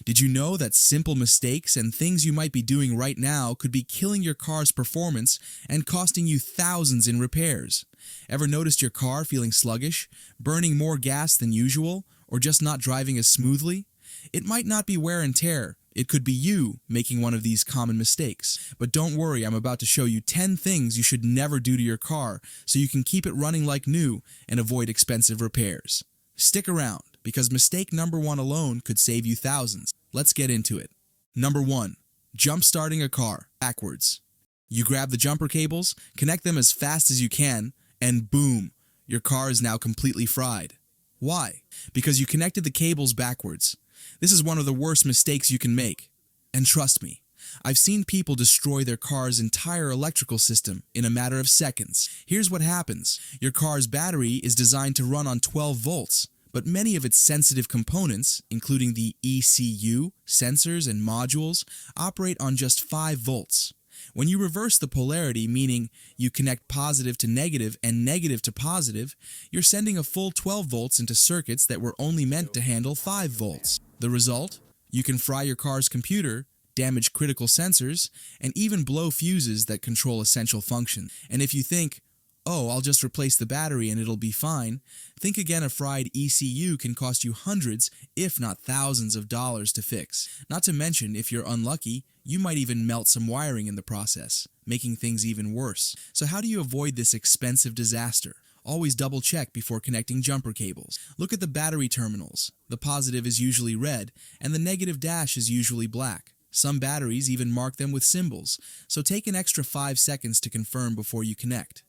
Did you know that simple mistakes and things you might be doing right now could be killing your car's performance and costing you thousands in repairs? Ever noticed your car feeling sluggish, burning more gas than usual, or just not driving as smoothly? It might not be wear and tear. It could be you making one of these common mistakes. But don't worry, I'm about to show you 10 things you should never do to your car so you can keep it running like new and avoid expensive repairs. Stick around, because mistake number 1 alone could save you thousands. Let's get into it. Number 1. Jump starting a car backwards. You grab the jumper cables, connect them as fast as you can, and boom, your car is now completely fried. Why? Because you connected the cables backwards. This is one of the worst mistakes you can make. And trust me, I've seen people destroy their car's entire electrical system in a matter of seconds. Here's what happens. Your car's battery is designed to run on 12 volts, but many of its sensitive components, including the ECU, sensors, and modules, operate on just 5 volts. When you reverse the polarity, meaning you connect positive to negative and negative to positive, you're sending a full 12 volts into circuits that were only meant to handle 5 volts. The result? You can fry your car's computer, damage critical sensors, and even blow fuses that control essential functions. And if you think, oh, I'll just replace the battery and it'll be fine, think again. A fried ECU can cost you hundreds, if not thousands of dollars to fix. Not to mention, if you're unlucky, you might even melt some wiring in the process, making things even worse. So how do you avoid this expensive disaster? Always double check before connecting jumper cables. Look at the battery terminals. The positive is usually red, and the negative dash is usually black. Some batteries even mark them with symbols, so take an extra 5 seconds to confirm before you connect.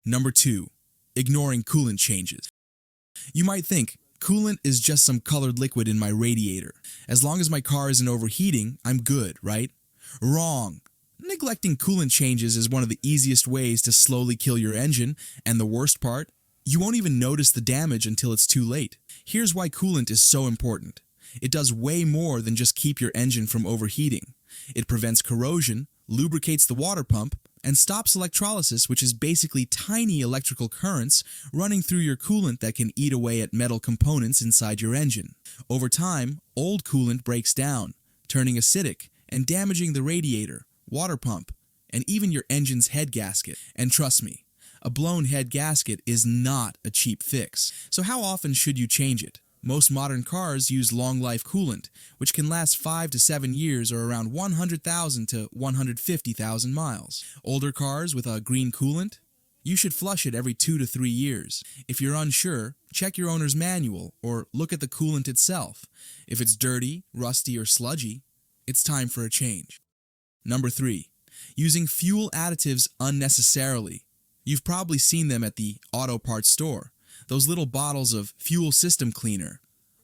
Number 2. Ignoring coolant changes. You might think, coolant is just some colored liquid in my radiator. As long as my car isn't overheating, I'm good, right? Wrong. Neglecting coolant changes is one of the easiest ways to slowly kill your engine, and the worst part? You won't even notice the damage until it's too late. Here's why coolant is so important. It does way more than just keep your engine from overheating. It prevents corrosion, lubricates the water pump, and stops electrolysis, which is basically tiny electrical currents running through your coolant that can eat away at metal components inside your engine. Over time, old coolant breaks down, turning acidic and damaging the radiator, water pump, and even your engine's head gasket. And trust me, a blown head gasket is not a cheap fix. So how often should you change it? Most modern cars use long-life coolant, which can last 5 to 7 years or around 100,000 to 150,000 miles. Older cars with a green coolant? You should flush it every 2 to 3 years. If you're unsure, check your owner's manual or look at the coolant itself. If it's dirty, rusty, or sludgy, it's time for a change. Number 3. Using fuel additives unnecessarily. You've probably seen them at the auto parts store. Those little bottles of fuel system cleaner,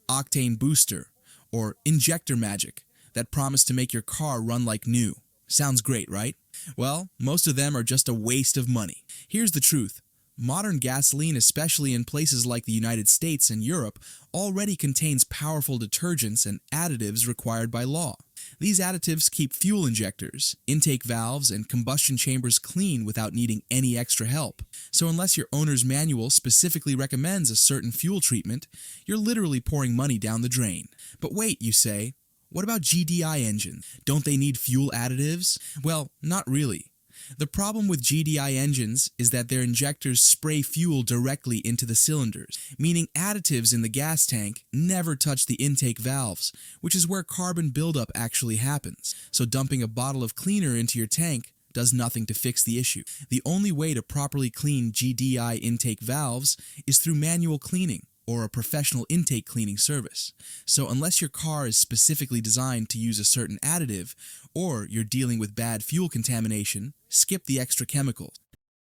octane booster, or injector magic that promise to make your car run like new. Sounds great, right? Well, most of them are just a waste of money. Here's the truth. Modern gasoline, especially in places like the United States and Europe, already contains powerful detergents and additives required by law. These additives keep fuel injectors, intake valves, and combustion chambers clean without needing any extra help. So unless your owner's manual specifically recommends a certain fuel treatment, you're literally pouring money down the drain. But wait, you say, what about GDI engines? Don't they need fuel additives? Well, not really. The problem with GDI engines is that their injectors spray fuel directly into the cylinders, meaning additives in the gas tank never touch the intake valves, which is where carbon buildup actually happens. So dumping a bottle of cleaner into your tank does nothing to fix the issue. The only way to properly clean GDI intake valves is through manual cleaning or a professional intake cleaning service. So unless your car is specifically designed to use a certain additive, or you're dealing with bad fuel contamination, skip the extra chemicals.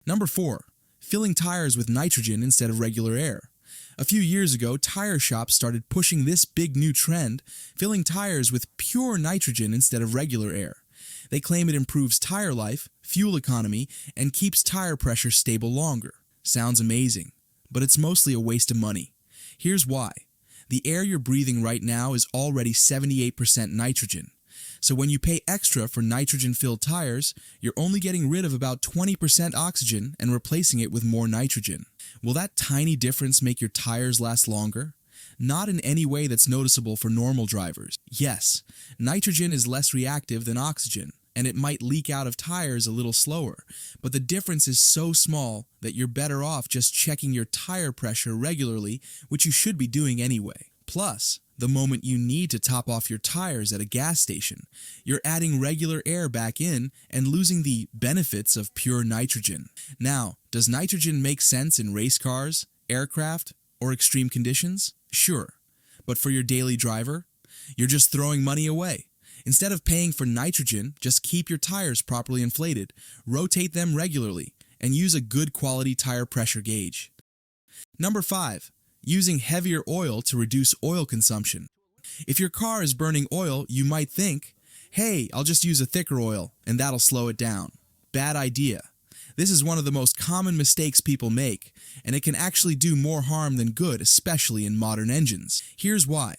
Number 4. Filling tires with nitrogen instead of regular air. A few years ago, tire shops started pushing this big new trend, filling tires with pure nitrogen instead of regular air. They claim it improves tire life, fuel economy, and keeps tire pressure stable longer. Sounds amazing, but it's mostly a waste of money. Here's why. The air you're breathing right now is already 78% nitrogen. So when you pay extra for nitrogen-filled tires, you're only getting rid of about 20% oxygen and replacing it with more nitrogen. Will that tiny difference make your tires last longer? not in any way that's noticeable for normal drivers. Yes, nitrogen is less reactive than oxygen, and it might leak out of tires a little slower, but the difference is so small that you're better off just checking your tire pressure regularly, which you should be doing anyway. Plus, the moment you need to top off your tires at a gas station, you're adding regular air back in and losing the benefits of pure nitrogen. Now, does nitrogen make sense in race cars, aircraft, or extreme conditions? Sure. But for your daily driver, you're just throwing money away. Instead of paying for nitrogen, just keep your tires properly inflated, rotate them regularly, and use a good quality tire pressure gauge. Number 5. Using heavier oil to reduce oil consumption. If your car is burning oil, you might think, hey, I'll just use a thicker oil and that'll slow it down. Bad idea. This is one of the most common mistakes people make, and it can actually do more harm than good, especially in modern engines. Here's why.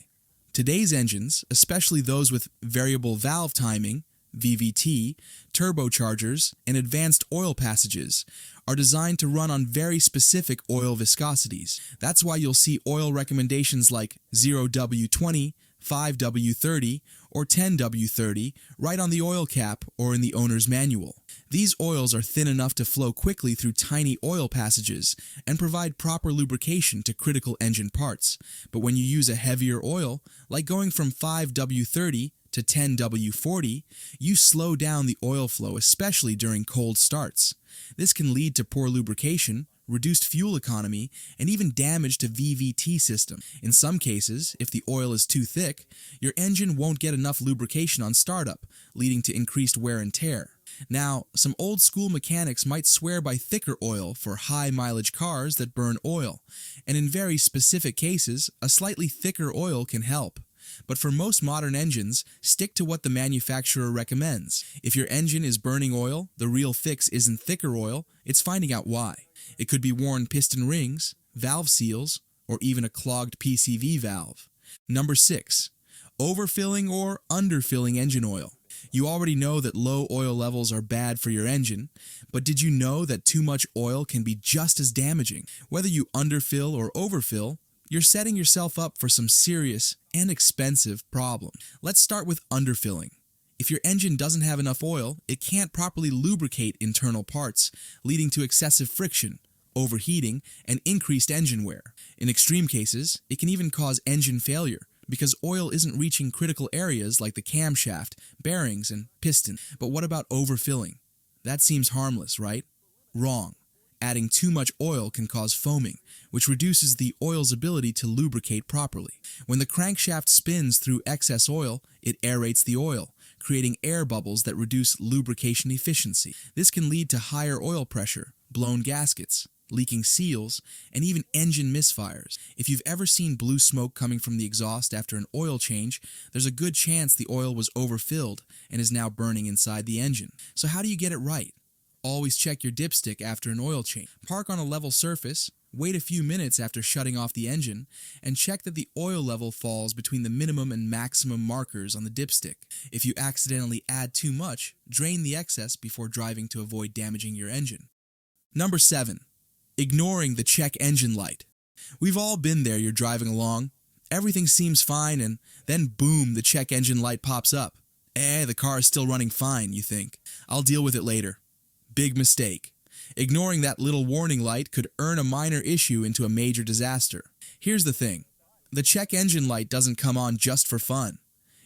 Today's engines, especially those with variable valve timing, VVT, turbochargers, and advanced oil passages, are designed to run on very specific oil viscosities. That's why you'll see oil recommendations like 0W20, 5W30, or 10W30 right on the oil cap or in the owner's manual. These oils are thin enough to flow quickly through tiny oil passages and provide proper lubrication to critical engine parts. But when you use a heavier oil, like going from 5W30 to 10W40, you slow down the oil flow, especially during cold starts. This can lead to poor lubrication, reduced fuel economy, and even damage to VVT system. In some cases, if the oil is too thick, your engine won't get enough lubrication on startup, leading to increased wear and tear. Now, some old school mechanics might swear by thicker oil for high mileage cars that burn oil, and in very specific cases, a slightly thicker oil can help. But for most modern engines, stick to what the manufacturer recommends. If your engine is burning oil, the real fix isn't thicker oil, it's finding out why. It could be worn piston rings, valve seals, or even a clogged PCV valve. Number 6. Overfilling or underfilling engine oil. You already know that low oil levels are bad for your engine, but did you know that too much oil can be just as damaging? Whether you underfill or overfill, you're setting yourself up for some serious and expensive problems. Let's start with underfilling. If your engine doesn't have enough oil, it can't properly lubricate internal parts, leading to excessive friction, overheating, and increased engine wear. In extreme cases, it can even cause engine failure because oil isn't reaching critical areas like the camshaft, bearings, and piston. But what about overfilling? That seems harmless, right? Wrong. Adding too much oil can cause foaming, which reduces the oil's ability to lubricate properly. When the crankshaft spins through excess oil, it aerates the oil, creating air bubbles that reduce lubrication efficiency. This can lead to higher oil pressure, blown gaskets, leaking seals, and even engine misfires. If you've ever seen blue smoke coming from the exhaust after an oil change, there's a good chance the oil was overfilled and is now burning inside the engine. So how do you get it right? Always check your dipstick after an oil change. Park on a level surface, wait a few minutes after shutting off the engine, and check that the oil level falls between the minimum and maximum markers on the dipstick. If you accidentally add too much, drain the excess before driving to avoid damaging your engine. Number 7. Ignoring the check engine light. We've all been there. You're driving along, everything seems fine, and then boom, the check engine light pops up. The car is still running fine, you think. I'll deal with it later. Big mistake. Ignoring that little warning light could earn a minor issue into a major disaster. Here's the thing. The check engine light doesn't come on just for fun.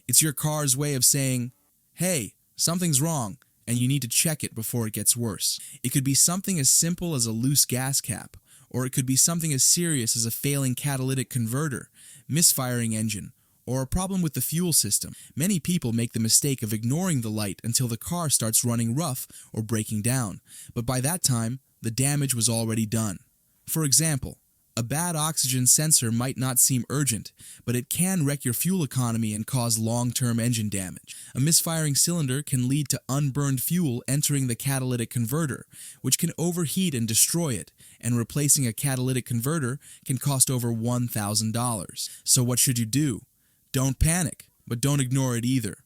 It's your car's way of saying, hey, something's wrong, and you need to check it before it gets worse. It could be something as simple as a loose gas cap, or it could be something as serious as a failing catalytic converter, misfiring engine, or a problem with the fuel system. Many people make the mistake of ignoring the light until the car starts running rough or breaking down, but by that time, the damage was already done. For example, a bad oxygen sensor might not seem urgent, but it can wreck your fuel economy and cause long-term engine damage. A misfiring cylinder can lead to unburned fuel entering the catalytic converter, which can overheat and destroy it, and replacing a catalytic converter can cost over $1,000. So what should you do? Don't panic, but don't ignore it either.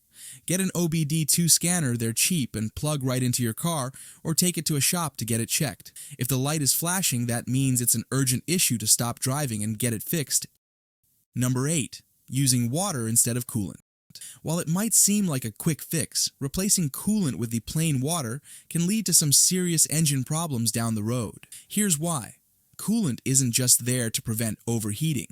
Get an OBD2 scanner, they're cheap and plug right into your car, or take it to a shop to get it checked. If the light is flashing, that means it's an urgent issue to stop driving and get it fixed. Number 8. Using water instead of coolant. While it might seem like a quick fix, replacing coolant with the plain water can lead to some serious engine problems down the road. Here's why. Coolant isn't just there to prevent overheating.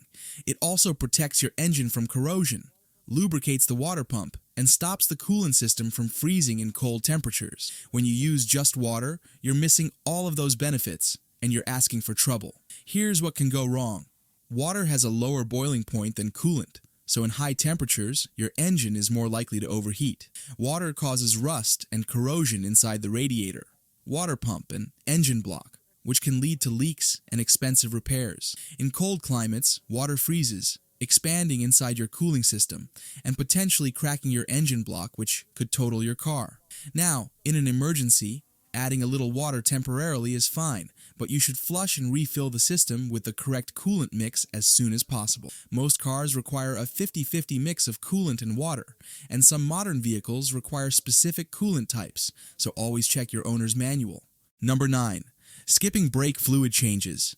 It also protects your engine from corrosion, lubricates the water pump, and stops the coolant system from freezing in cold temperatures. When you use just water, you're missing all of those benefits, and you're asking for trouble. Here's what can go wrong. Water has a lower boiling point than coolant, so in high temperatures, your engine is more likely to overheat. Water causes rust and corrosion inside the radiator, water pump, and engine block, which can lead to leaks and expensive repairs. In cold climates, water freezes, expanding inside your cooling system, and potentially cracking your engine block, which could total your car. Now, in an emergency, adding a little water temporarily is fine, but you should flush and refill the system with the correct coolant mix as soon as possible. Most cars require a 50-50 mix of coolant and water, and some modern vehicles require specific coolant types, so always check your owner's manual. Number 9. Skipping brake fluid changes.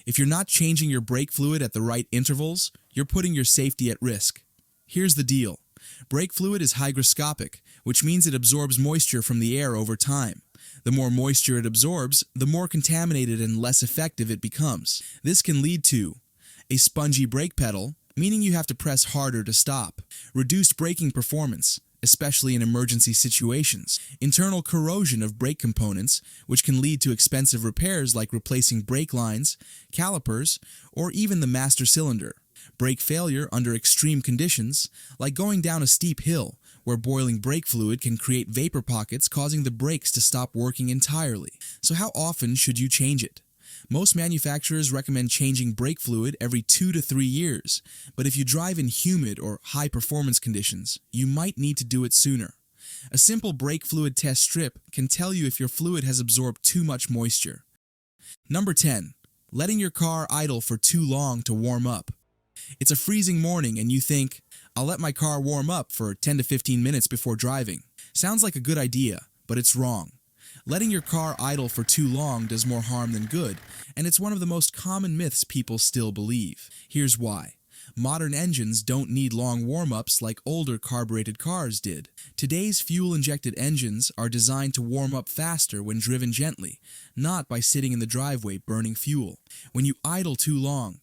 If you're not changing your brake fluid at the right intervals, you're putting your safety at risk. Here's the deal. Brake fluid is hygroscopic, which means it absorbs moisture from the air over time. The more moisture it absorbs, the more contaminated and less effective it becomes. This can lead to a spongy brake pedal, meaning you have to press harder to stop, reduced braking performance, especially in emergency situations, internal corrosion of brake components, which can lead to expensive repairs like replacing brake lines, calipers, or even the master cylinder. Brake failure under extreme conditions, like going down a steep hill, where boiling brake fluid can create vapor pockets causing the brakes to stop working entirely. So how often should you change it? Most manufacturers recommend changing brake fluid every 2 to 3 years, but if you drive in humid or high performance conditions, you might need to do it sooner. A simple brake fluid test strip can tell you if your fluid has absorbed too much moisture. Number 10. Letting your car idle for too long to warm up. It's a freezing morning and you think, I'll let my car warm up for 10 to 15 minutes before driving. Sounds like a good idea, but it's wrong. Letting your car idle for too long does more harm than good, and it's one of the most common myths people still believe. Here's why. Modern engines don't need long warm-ups like older carbureted cars did. Today's fuel-injected engines are designed to warm up faster when driven gently, not by sitting in the driveway burning fuel. When you idle too long,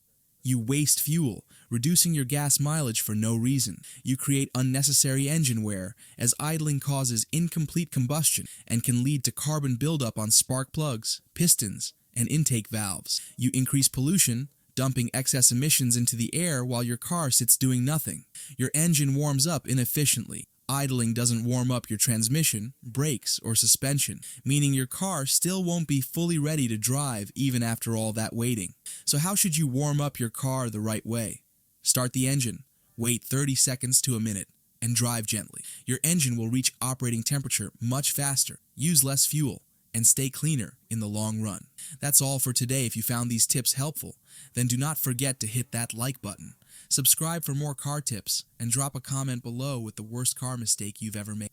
you waste fuel, reducing your gas mileage for no reason. You create unnecessary engine wear, as idling causes incomplete combustion and can lead to carbon buildup on spark plugs, pistons, and intake valves. You increase pollution, dumping excess emissions into the air while your car sits doing nothing. Your engine warms up inefficiently. Idling doesn't warm up your transmission, brakes, or suspension, meaning your car still won't be fully ready to drive even after all that waiting. So how should you warm up your car the right way? Start the engine, wait 30 seconds to a minute, and drive gently. Your engine will reach operating temperature much faster, use less fuel, and stay cleaner in the long run. That's all for today. If you found these tips helpful, then do not forget to hit that like button. Subscribe for more car tips, and drop a comment below with the worst car mistake you've ever made.